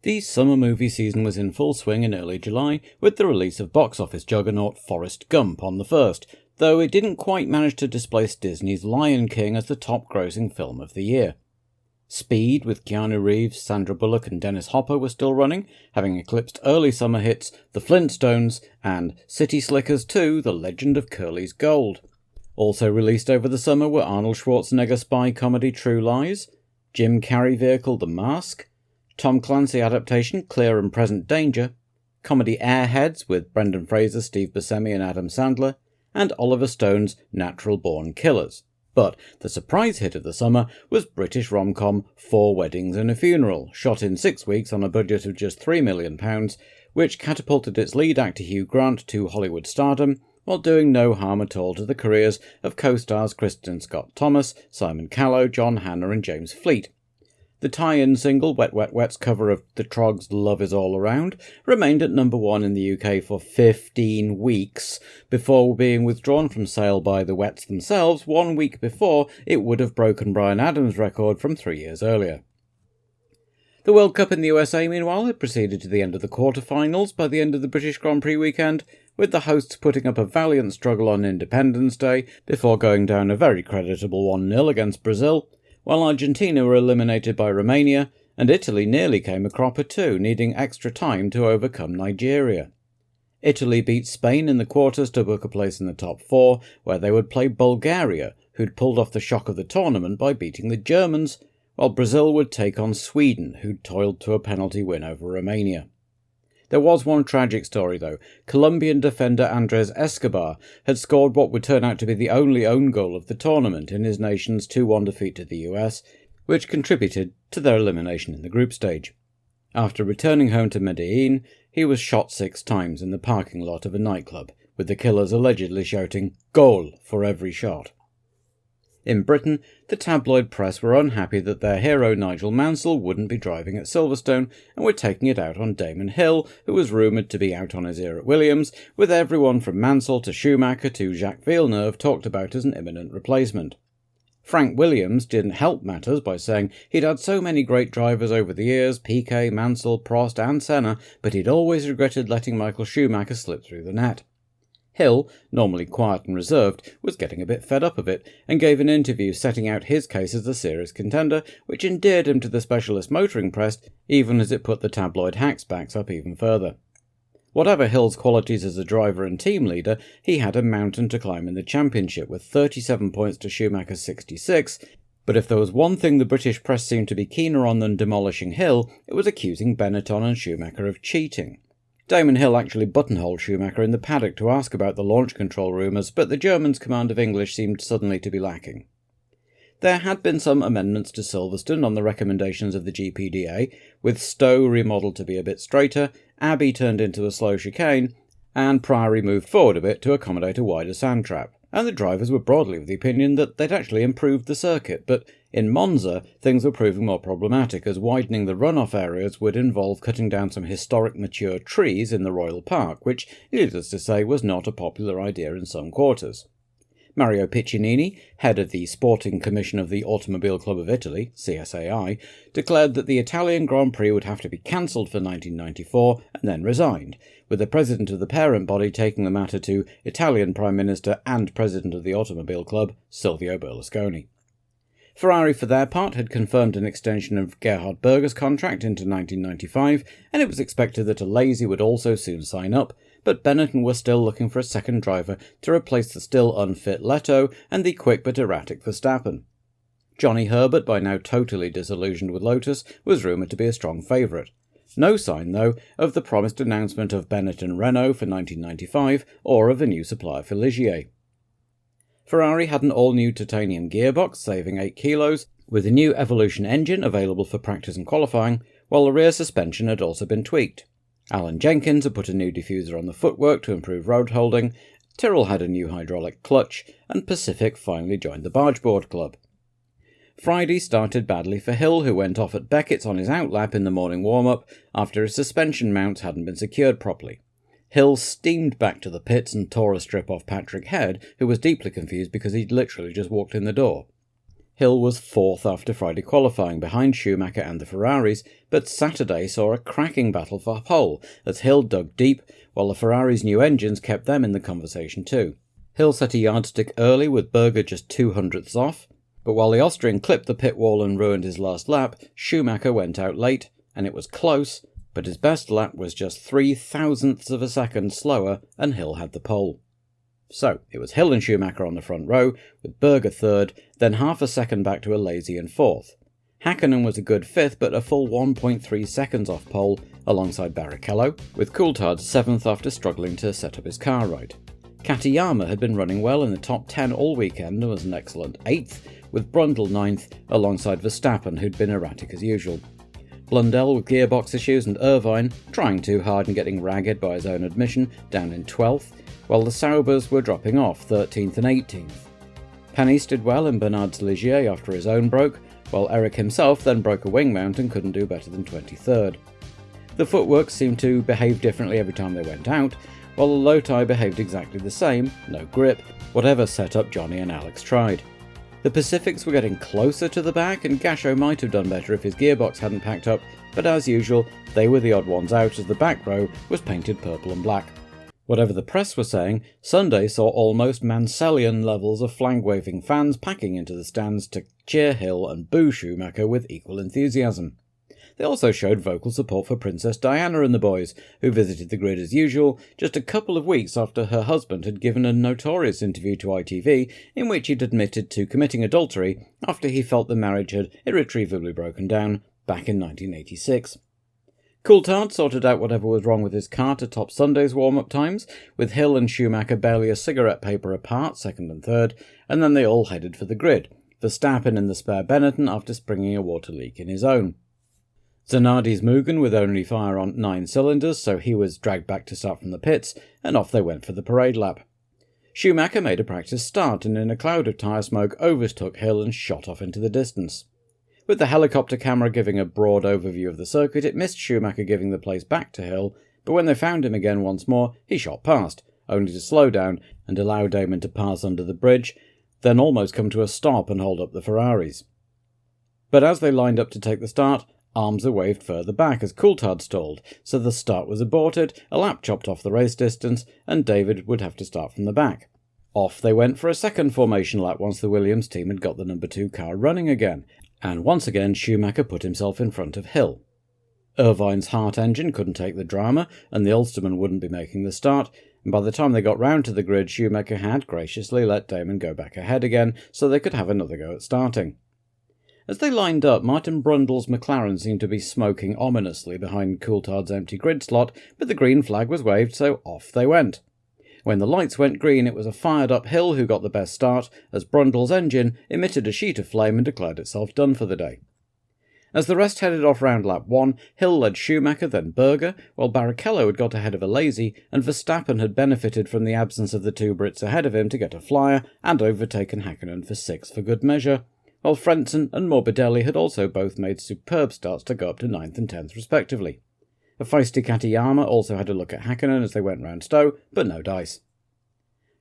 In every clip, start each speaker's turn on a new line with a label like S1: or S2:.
S1: The summer movie season was in full swing in early July, with the release of box office juggernaut Forrest Gump on the 1st, though it didn't quite manage to displace Disney's Lion King as the top-grossing film of the year. Speed, with Keanu Reeves, Sandra Bullock and Dennis Hopper, were still running, having eclipsed early summer hits The Flintstones and City Slickers 2, The Legend of Curly's Gold. Also released over the summer were Arnold Schwarzenegger spy comedy True Lies, Jim Carrey vehicle The Mask, Tom Clancy adaptation Clear and Present Danger, comedy Airheads with Brendan Fraser, Steve Buscemi and Adam Sandler, and Oliver Stone's Natural Born Killers. But the surprise hit of the summer was British rom-com 4 Weddings and a Funeral, shot in 6 weeks on a budget of just £3 million, which catapulted its lead actor Hugh Grant to Hollywood stardom, while doing no harm at all to the careers of co-stars Kristen Scott Thomas, Simon Callow, John Hannah and James Fleet. The tie-in single Wet Wet Wet's cover of The Troggs' Love Is All Around remained at number 1 in the UK for 15 weeks, before being withdrawn from sale by the Wets themselves 1 week before it would have broken Bryan Adams' record from 3 years earlier. The World Cup in the USA, meanwhile, had proceeded to the end of the quarter-finals by the end of the British Grand Prix weekend, with the hosts putting up a valiant struggle on Independence Day before going down a very creditable 1-0 against Brazil, while Argentina were eliminated by Romania, and Italy nearly came a cropper too, needing extra time to overcome Nigeria. Italy beat Spain in the quarters to book a place in the top 4, where they would play Bulgaria, who'd pulled off the shock of the tournament by beating the Germans, while Brazil would take on Sweden, who'd toiled to a penalty win over Romania. There was one tragic story, though. Colombian defender Andres Escobar had scored what would turn out to be the only own goal of the tournament in his nation's 2-1 defeat to the US, which contributed to their elimination in the group stage. After returning home to Medellin, he was shot 6 times in the parking lot of a nightclub, with the killers allegedly shouting "Goal" for every shot. In Britain, the tabloid press were unhappy that their hero Nigel Mansell wouldn't be driving at Silverstone and were taking it out on Damon Hill, who was rumoured to be out on his ear at Williams, with everyone from Mansell to Schumacher to Jacques Villeneuve talked about as an imminent replacement. Frank Williams didn't help matters by saying he'd had so many great drivers over the years, Piquet, Mansell, Prost and Senna, but he'd always regretted letting Michael Schumacher slip through the net. Hill, normally quiet and reserved, was getting a bit fed up of it, and gave an interview setting out his case as a serious contender, which endeared him to the specialist motoring press, even as it put the tabloid hacks' backs up even further. Whatever Hill's qualities as a driver and team leader, he had a mountain to climb in the championship, with 37 points to Schumacher's 66, but if there was one thing the British press seemed to be keener on than demolishing Hill, it was accusing Benetton and Schumacher of cheating. Damon Hill actually buttonholed Schumacher in the paddock to ask about the launch control rumours, but the German's command of English seemed suddenly to be lacking. There had been some amendments to Silverstone on the recommendations of the GPDA, with Stowe remodelled to be a bit straighter, Abbey turned into a slow chicane, and Priory moved forward a bit to accommodate a wider sand trap, and the drivers were broadly of the opinion that they'd actually improved the circuit, but in Monza things were proving more problematic, as widening the runoff areas would involve cutting down some historic mature trees in the Royal Park, which, needless to say, was not a popular idea in some quarters. Mario Piccinini, head of the Sporting Commission of the Automobile Club of Italy, CSAI, declared that the Italian Grand Prix would have to be cancelled for 1994 and then resigned, with the president of the parent body taking the matter to Italian Prime Minister and President of the Automobile Club, Silvio Berlusconi. Ferrari, for their part, had confirmed an extension of Gerhard Berger's contract into 1995, and it was expected that Alesi would also soon sign up, but Benetton were still looking for a second driver to replace the still unfit Leto and the quick but erratic Verstappen. Johnny Herbert, by now totally disillusioned with Lotus, was rumoured to be a strong favourite. No sign, though, of the promised announcement of Benetton Renault for 1995 or of a new supplier for Ligier. Ferrari had an all-new titanium gearbox, saving 8 kilos, with a new Evolution engine available for practice and qualifying, while the rear suspension had also been tweaked. Alan Jenkins had put a new diffuser on the footwork to improve road holding, Tyrrell had a new hydraulic clutch, and Pacific finally joined the Bargeboard Club. Friday started badly for Hill, who went off at Beckett's on his outlap in the morning warm-up after his suspension mounts hadn't been secured properly. Hill steamed back to the pits and tore a strip off Patrick Head, who was deeply confused because he'd literally just walked in the door. Hill was fourth after Friday qualifying, behind Schumacher and the Ferraris, but Saturday saw a cracking battle for pole as Hill dug deep, while the Ferrari's new engines kept them in the conversation too. Hill set a yardstick early with Berger just 200ths off, but while the Austrian clipped the pit wall and ruined his last lap, Schumacher went out late, and it was close, but his best lap was just 0.003 of a second slower, and Hill had the pole. So, it was Hill and Schumacher on the front row, with Berger third, then half a second back to a lazy in fourth. Hakkinen was a good fifth, but a full 1.3 seconds off pole, alongside Barrichello, with Coulthard seventh after struggling to set up his car right. Katayama had been running well in the top 10 all weekend and was an excellent eighth, with Brundle ninth, alongside Verstappen, who'd been erratic as usual. Blundell with gearbox issues and Irvine, trying too hard and getting ragged by his own admission, down in 12th, while the Saubers were dropping off 13th and 18th. Panis did well in Bernard's Ligier after his own broke, while Eric himself then broke a wing mount and couldn't do better than 23rd. The footwork seemed to behave differently every time they went out, while the Loti behaved exactly the same, no grip, whatever setup Johnny and Alex tried. The Pacifics were getting closer to the back, and Gasho might have done better if his gearbox hadn't packed up, but as usual, they were the odd ones out as the back row was painted purple and black. Whatever the press were saying, Sunday saw almost Mansellian levels of flag-waving fans packing into the stands to cheer Hill and boo Schumacher with equal enthusiasm. They also showed vocal support for Princess Diana and the boys, who visited the grid as usual, just a couple of weeks after her husband had given a notorious interview to ITV in which he'd admitted to committing adultery after he felt the marriage had irretrievably broken down back in 1986. Coulthard sorted out whatever was wrong with his car to top Sunday's warm-up times, with Hill and Schumacher barely a cigarette paper apart, second and third, and then they all headed for the grid, Verstappen in the spare Benetton after springing a water leak in his own. Zanardi's Mugen with only fire on 9 cylinders, so he was dragged back to start from the pits, and off they went for the parade lap. Schumacher made a practice start and in a cloud of tyre smoke overtook Hill and shot off into the distance. With the helicopter camera giving a broad overview of the circuit, it missed Schumacher giving the place back to Hill, but when they found him again once more, he shot past, only to slow down and allow Damon to pass under the bridge, then almost come to a stop and hold up the Ferraris. But as they lined up to take the start, arms were waved further back as Coulthard stalled, so the start was aborted, a lap chopped off the race distance, and David would have to start from the back. Off they went for a second formation lap once the Williams team had got the number 2 car running again, and once again Schumacher put himself in front of Hill. Irvine's Hart engine couldn't take the drama, and the Ulsterman wouldn't be making the start, and by the time they got round to the grid, Schumacher had graciously let Damon go back ahead again so they could have another go at starting. As they lined up, Martin Brundle's McLaren seemed to be smoking ominously behind Coulthard's empty grid slot, but the green flag was waved, so off they went. When the lights went green, it was a fired-up Hill who got the best start, as Brundle's engine emitted a sheet of flame and declared itself done for the day. As the rest headed off round lap 1, Hill led Schumacher, then Berger, while Barrichello had got ahead of a lazy, and Verstappen had benefited from the absence of the 2 Brits ahead of him to get a flyer, and overtaken Hakkinen for 6th for good measure, while Frentzen and Morbidelli had also both made superb starts to go up to 9th and 10th respectively. A feisty Katayama also had a look at Hakkinen as they went round Stowe, but no dice.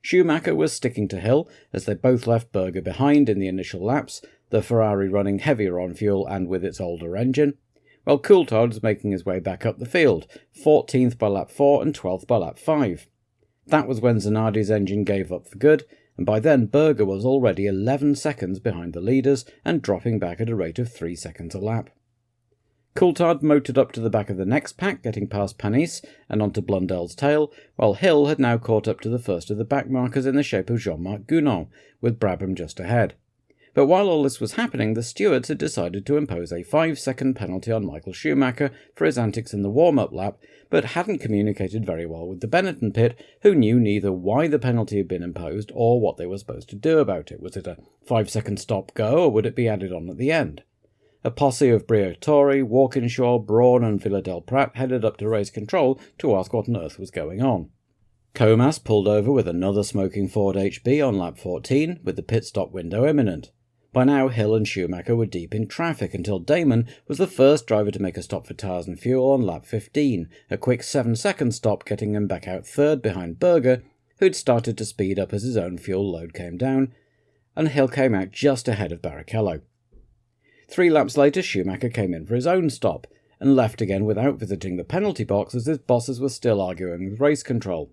S1: Schumacher was sticking to Hill as they both left Berger behind in the initial laps, the Ferrari running heavier on fuel and with its older engine, while Coulthard was making his way back up the field, 14th by lap 4 and 12th by lap 5. That was when Zanardi's engine gave up for good, and by then Berger was already 11 seconds behind the leaders and dropping back at a rate of 3 seconds a lap. Coulthard motored up to the back of the next pack, getting past Panis and onto Blundell's tail, while Hill had now caught up to the first of the back markers in the shape of Jean-Marc Gounon, with Brabham just ahead. But while all this was happening, the stewards had decided to impose a 5-second penalty on Michael Schumacher for his antics in the warm-up lap, but hadn't communicated very well with the Benetton pit, who knew neither why the penalty had been imposed or what they were supposed to do about it. Was it a 5-second stop-go, or would it be added on at the end? A posse of Briatore, Walkinshaw, Braun and Villadel Pratt headed up to race control to ask what on earth was going on. Comas pulled over with another smoking Ford HB on lap 14, with the pit stop window imminent. By now, Hill and Schumacher were deep in traffic until Damon was the first driver to make a stop for tyres and fuel on lap 15, a quick 7-second stop getting him back out third behind Berger, who'd started to speed up as his own fuel load came down, and Hill came out just ahead of Barrichello. 3 laps later, Schumacher came in for his own stop, and left again without visiting the penalty box as his bosses were still arguing with race control.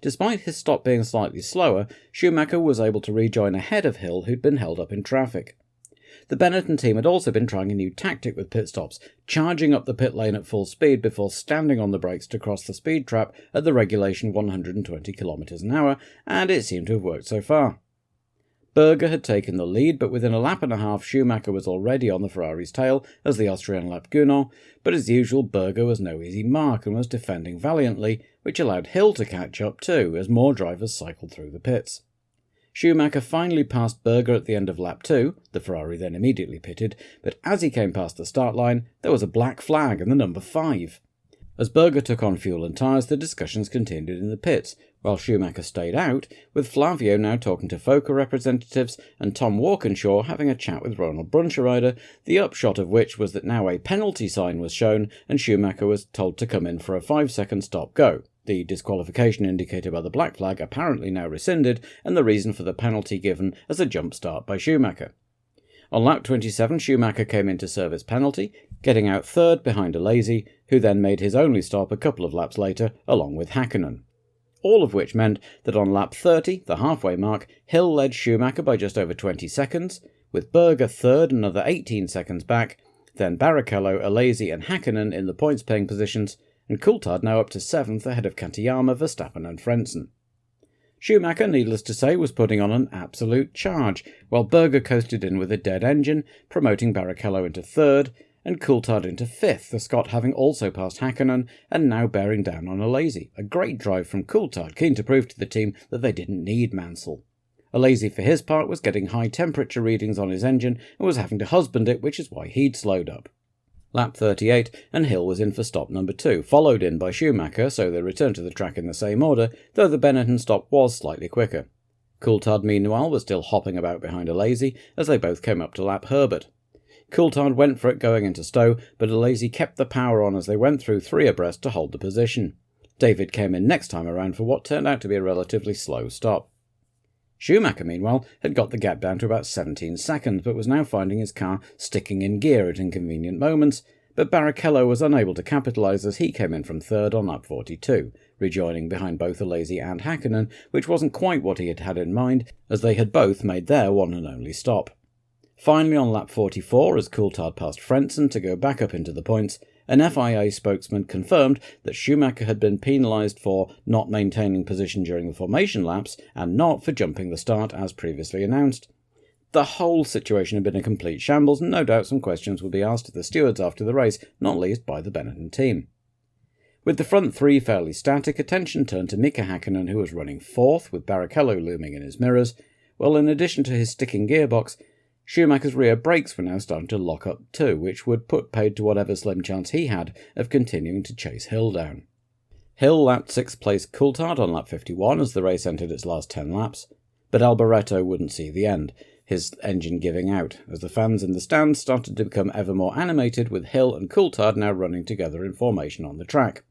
S1: Despite his stop being slightly slower, Schumacher was able to rejoin ahead of Hill, who'd been held up in traffic. The Benetton team had also been trying a new tactic with pit stops, charging up the pit lane at full speed before standing on the brakes to cross the speed trap at the regulation 120 km an hour, and it seemed to have worked so far. Berger had taken the lead, but within a lap and a half Schumacher was already on the Ferrari's tail as the Austrian lapped Gunnar, but as usual Berger was no easy mark and was defending valiantly, which allowed Hill to catch up too as more drivers cycled through the pits. Schumacher finally passed Berger at the end of lap 2, the Ferrari then immediately pitted, but as he came past the start line there was a black flag and the number 5. As Berger took on fuel and tyres, the discussions continued in the pits, while Schumacher stayed out, with Flavio now talking to FOCA representatives and Tom Walkinshaw having a chat with Ronald Brunscherider, the upshot of which was that now a penalty sign was shown and Schumacher was told to come in for a 5-second stop-go, the disqualification indicated by the black flag apparently now rescinded, and the reason for the penalty given as a jump start by Schumacher. On lap 27, Schumacher came in to serve his penalty, getting out third behind Alesi, who then made his only stop a couple of laps later, along with Häkkinen. All of which meant that on lap 30, the halfway mark, Hill led Schumacher by just over 20 seconds, with Berger third another 18 seconds back, then Barrichello, Alesi and Häkkinen in the points-paying positions, and Coulthard now up to 7th ahead of Katayama, Verstappen and Frentzen. Schumacher, needless to say, was putting on an absolute charge, while Berger coasted in with a dead engine, promoting Barrichello into 3rd, and Coulthard into 5th, the Scot having also passed Häkkinen and now bearing down on Alesi. A great drive from Coulthard, keen to prove to the team that they didn't need Mansell. Alesi, for his part, was getting high temperature readings on his engine and was having to husband it, which is why he'd slowed up. Lap 38, and Hill was in for stop number 2, followed in by Schumacher, so they returned to the track in the same order, though the Benetton stop was slightly quicker. Coulthard, meanwhile, was still hopping about behind Alesi as they both came up to lap Herbert. Coulthard went for it going into Stowe, but Alesi kept the power on as they went through 3 abreast to hold the position. David came in next time around for what turned out to be a relatively slow stop. Schumacher, meanwhile, had got the gap down to about 17 seconds, but was now finding his car sticking in gear at inconvenient moments, but Barrichello was unable to capitalise as he came in from 3rd on lap 42, rejoining behind both Alesi and Häkkinen, which wasn't quite what he had had in mind, as they had both made their one and only stop. Finally, on lap 44, as Coulthard passed Frentzen to go back up into the points, an FIA spokesman confirmed that Schumacher had been penalised for not maintaining position during the formation laps and not for jumping the start as previously announced. The whole situation had been a complete shambles, and no doubt some questions would be asked of the stewards after the race, not least by the Benetton team. With the front 3 fairly static, attention turned to Mika Häkkinen, who was running 4th, with Barrichello looming in his mirrors, while in addition to his sticking gearbox, Schumacher's rear brakes were now starting to lock up too, which would put paid to whatever slim chance he had of continuing to chase Hill down. Hill lapped 6th place Coulthard on lap 51 as the race entered its last 10 laps, but Alboreto wouldn't see the end, his engine giving out, as the fans in the stands started to become ever more animated with Hill and Coulthard now running together in formation on the track.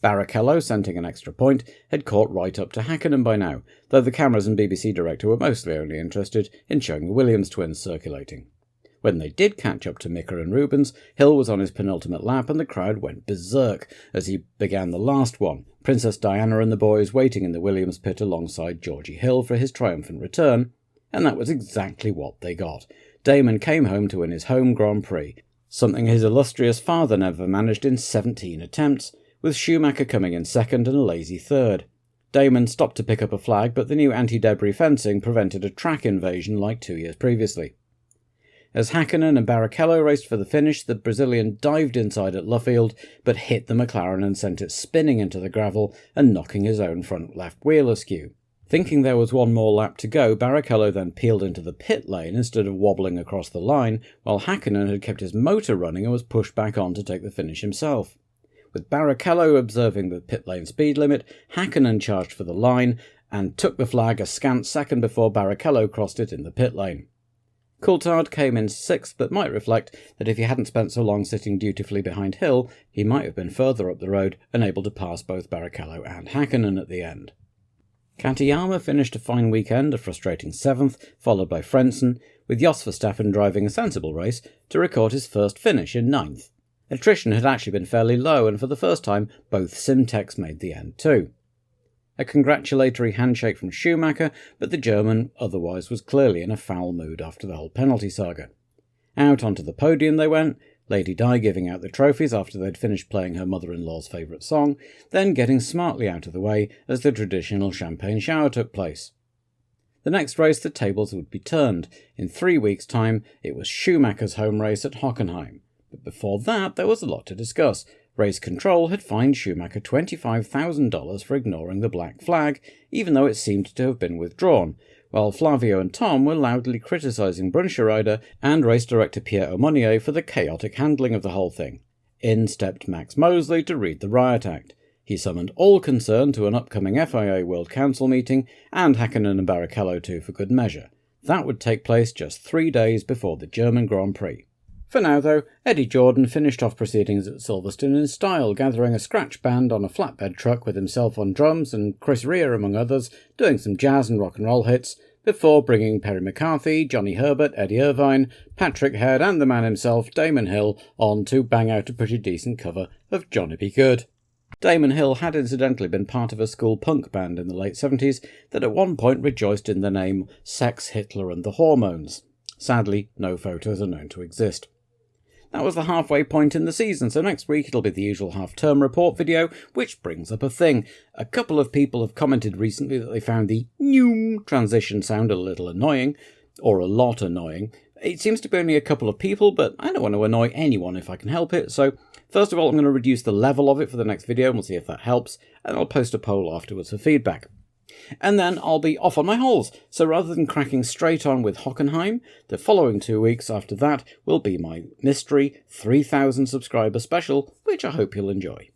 S1: Barrichello, scenting an extra point, had caught right up to Häkkinen by now, though the cameras and BBC director were mostly only interested in showing the Williams twins circulating. When they did catch up to Mika and Rubens, Hill was on his penultimate lap and the crowd went berserk as he began the last one, Princess Diana and the boys waiting in the Williams pit alongside Georgie Hill for his triumphant return, and that was exactly what they got. Damon came home to win his home Grand Prix, something his illustrious father never managed in 17 attempts, with Schumacher coming in 2nd and Alesi 3rd. Damon stopped to pick up a flag, but the new anti-debris fencing prevented a track invasion like 2 years previously. As Häkkinen and Barrichello raced for the finish, the Brazilian dived inside at Luffield, but hit the McLaren and sent it spinning into the gravel and knocking his own front left wheel askew. Thinking there was one more lap to go, Barrichello then peeled into the pit lane instead of wobbling across the line, while Häkkinen had kept his motor running and was pushed back on to take the finish himself. With Barrichello observing the pit lane speed limit, Häkkinen charged for the line and took the flag a scant second before Barrichello crossed it in the pit lane. Coulthard came in 6th, but might reflect that if he hadn't spent so long sitting dutifully behind Hill, he might have been further up the road and able to pass both Barrichello and Häkkinen at the end. Katayama finished a fine weekend, a frustrating 7th, followed by Frentzen, with Jos Verstappen driving a sensible race to record his first finish in 9th. Attrition had actually been fairly low, and for the first time both Simtechs made the end too. A congratulatory handshake from Schumacher, but the German otherwise was clearly in a foul mood after the whole penalty saga. Out onto the podium they went, Lady Di giving out the trophies after they'd finished playing her mother-in-law's favourite song, then getting smartly out of the way as the traditional champagne shower took place. The next race the tables would be turned. In 3 weeks' time it was Schumacher's home race at Hockenheim. But before that there was a lot to discuss. Race Control had fined Schumacher $25,000 for ignoring the black flag, even though it seemed to have been withdrawn, while Flavio and Tom were loudly criticising Brunscherider and race director Pierre Aumonier for the chaotic handling of the whole thing. In stepped Max Mosley to read the riot act. He summoned all concerned to an upcoming FIA World Council meeting, and Hakkinen and Barrichello too for good measure. That would take place just 3 days before the German Grand Prix. For now, though, Eddie Jordan finished off proceedings at Silverstone in style, gathering a scratch band on a flatbed truck with himself on drums and Chris Rea, among others, doing some jazz and rock and roll hits, before bringing Perry McCarthy, Johnny Herbert, Eddie Irvine, Patrick Head and the man himself, Damon Hill, on to bang out a pretty decent cover of Johnny Be Good. Damon Hill had incidentally been part of a school punk band in the late 70s that at one point rejoiced in the name Sex, Hitler and the Hormones. Sadly, no photos are known to exist. That was the halfway point in the season, so next week it'll be the usual half-term report video, which brings up a thing. A couple of people have commented recently that they found the "noom" transition sound a little annoying, or a lot annoying. It seems to be only a couple of people, but I don't want to annoy anyone if I can help it, so first of all I'm going to reduce the level of it for the next video, and we'll see if that helps, and I'll post a poll afterwards for feedback. And then I'll be off on my holes, so rather than cracking straight on with Hockenheim, the following 2 weeks after that will be my mystery 3,000 subscriber special, which I hope you'll enjoy.